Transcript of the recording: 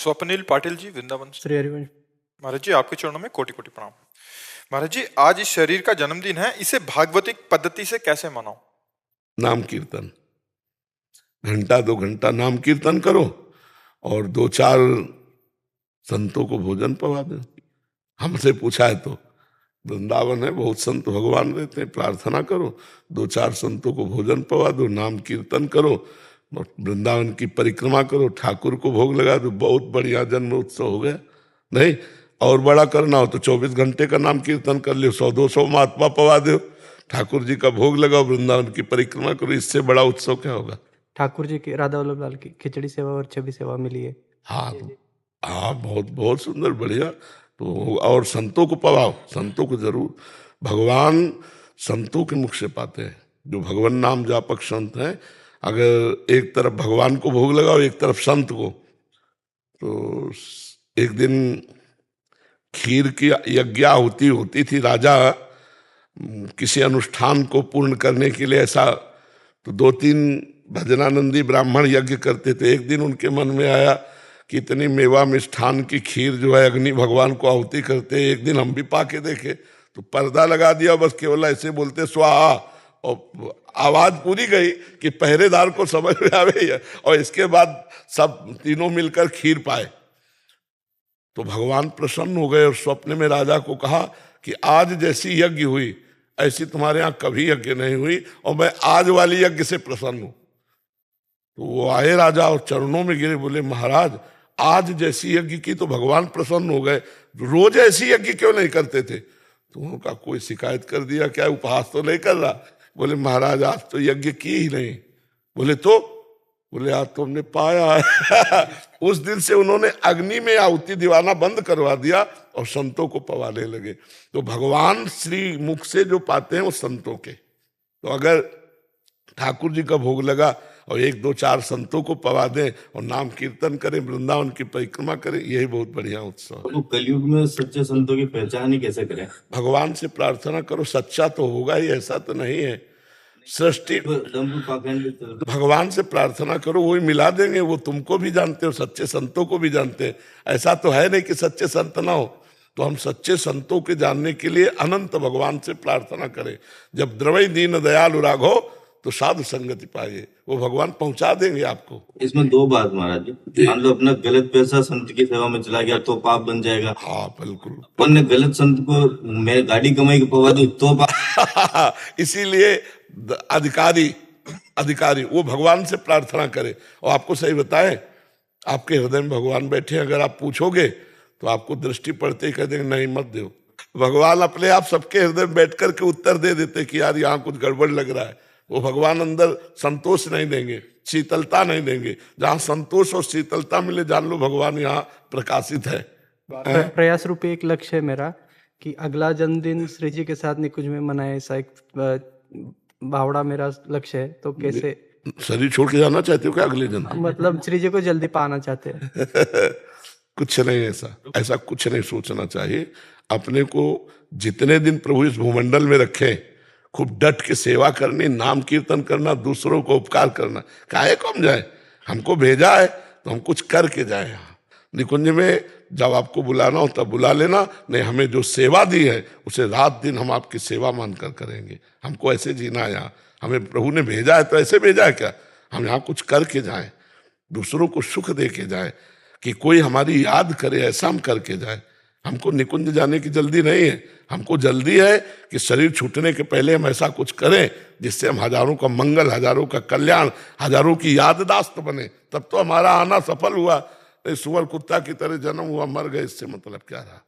स्वप्निल पाटिल जी, वृंदावन से। श्री हरिवंश महाराज जी, आपके चरणों में कोटि कोटि प्रणाम। महाराज जी, आज इस शरीर का जन्मदिन है, इसे भागवतिक पद्धति से कैसे मनाओ? नाम कीर्तन, घंटा 2 घंटा नाम कीर्तन करो और 2-4 संतों को भोजन पवा दो। हमसे पूछा है तो वृंदावन है, बहुत संत भगवान रहते हैं, प्रार्थना करो, 2-4 संतों को भोजन पवा दो, नाम कीर्तन करो, वृंदावन की परिक्रमा करो, ठाकुर को भोग लगा दो, बहुत बढ़िया जन्म उत्सव हो गया। नहीं और बड़ा करना हो तो 24 घंटे का नाम कीर्तन कर लियो, 100-200 महात्मा पवा दो, ठाकुर जी का भोग लगाओ, वृंदावन की परिक्रमा करो, इससे बड़ा उत्सव क्या होगा? ठाकुर जी की, राधा वल्लभ लाल की खिचड़ी सेवा और छवि सेवा मिली है। हाँ हाँ, बहुत बहुत सुंदर, बढ़िया। तो और संतों को पवाओ, संतों को जरूर, भगवान संतों के मुख से पाते हैं। जो भगवान नाम जापक संत हैं, अगर एक तरफ भगवान को भोग लगाओ, एक तरफ संत को, तो एक दिन खीर की यज्ञाहुति होती थी, राजा किसी अनुष्ठान को पूर्ण करने के लिए ऐसा, तो 2-3 भजनानंदी ब्राह्मण यज्ञ करते थे। एक दिन उनके मन में आया कि इतनी मेवा मिष्ठान की खीर जो है अग्नि भगवान को आहुति करते, एक दिन हम भी पाके देखे, तो पर्दा लगा दिया, बस केवल ऐसे बोलते स्वाहा, और आवाज पूरी गई कि पहरेदार को समझ में आवे, और इसके बाद सब तीनों मिलकर खीर पाए। तो भगवान प्रसन्न हो गए और स्वप्न में राजा को कहा कि आज जैसी यज्ञ हुई ऐसी तुम्हारे यहाँ कभी यज्ञ नहीं हुई, और मैं आज वाली यज्ञ से प्रसन्न हूं। तो वो आए राजा और चरणों में गिरे, बोले महाराज आज जैसी यज्ञ की तो भगवान प्रसन्न हो गए, रोज ऐसी यज्ञ क्यों नहीं करते थे? तो उनका कोई शिकायत कर दिया क्या, उपहास तो नहीं कर रहा? बोले महाराज आज तो यज्ञ की ही नहीं। बोले तो? बोले आज तो हमने पाया है। उस दिन से उन्होंने अग्नि में आहुति दिवाना बंद करवा दिया और संतों को पवाने लगे। तो भगवान श्री मुख से जो पाते हैं वो संतों के। तो अगर ठाकुर जी का भोग लगा और 1-2-4 संतों को पवा दें और नाम कीर्तन करें, वृंदावन की परिक्रमा करें, यही बहुत बढ़िया उत्सव है। तो कलयुग में सच्चे संतों की पहचान ही कैसे करें? भगवान से प्रार्थना करो, सच्चा तो होगा ही, ऐसा तो नहीं है सृष्टि। भगवान से प्रार्थना करो, वही मिला देंगे, वो तुमको भी जानते हो, सच्चे संतों को भी जानते हैं। ऐसा तो है नहीं कि सच्चे संत ना हो। तो हम सच्चे संतों के जानने के लिए अनंत भगवान से प्रार्थना करें। जब द्रवई दीन दयालु राघो तो साधु संगति पाइए, वो भगवान पहुंचा देंगे आपको। इसमें 2 बात महाराज जी, मान लो अपना गलत पैसा संत की सेवा में चला गया तो पाप बन जाएगा। हाँ बिल्कुल। अपन ने गलत संत को मैं गाड़ी कमाई के पवा दूं तो पाप। इसीलिए अधिकारी वो भगवान से प्रार्थना करे। और आपको सही बताएं, आपके हृदय में भगवान बैठे, अगर आप पूछोगे तो आपको दृष्टि पड़ते ही कह देंगे नहीं मत दो। भगवान अपने आप सबके हृदय में बैठ करके उत्तर दे देते कि यार यहाँ कुछ गड़बड़ लग रहा है। वो भगवान अंदर संतोष नहीं देंगे, शीतलता नहीं देंगे। जहाँ संतोष और शीतलता मिले, जान लो भगवान यहाँ प्रकाशित है। प्रयास रूपी एक लक्ष्य है मेरा कि अगला जन्मदिन श्री जी के साथ निकुंज में मनाए, ऐसा एक भावड़ा मेरा लक्ष्य है। तो कैसे शरीर छोड़ के जाना चाहते हो क्या अगले जन्म? मतलब श्री जी को जल्दी पाना चाहते हैं। कुछ नहीं, ऐसा कुछ नहीं सोचना चाहिए। अपने को जितने दिन प्रभु इस भूमंडल में रखे, खूब डट के सेवा करनी, नाम कीर्तन करना, दूसरों को उपकार करना। काहे को हम जाए? हमको भेजा है तो हम कुछ करके जाए। यहाँ निकुंज में जब आपको बुलाना हो तब बुला लेना, नहीं हमें जो सेवा दी है उसे रात दिन हम आपकी सेवा मानकर करेंगे। हमको ऐसे जीना है यहाँ, हमें प्रभु ने भेजा है तो ऐसे भेजा है क्या? हम यहाँ कुछ करके जाएं, दूसरों को सुख दे के जाएं, कि कोई हमारी याद करे, ऐसा हम करके जाएं। हमको निकुंज जाने की जल्दी नहीं है, हमको जल्दी है कि शरीर छूटने के पहले हम ऐसा कुछ करें जिससे हम हजारों का मंगल, हजारों का कल्याण, हजारों की याददाश्त बने। तब तो हमारा आना सफल हुआ। सुअर कुत्ता की तरह जन्म हुआ, मर गए, इससे मतलब क्या रहा?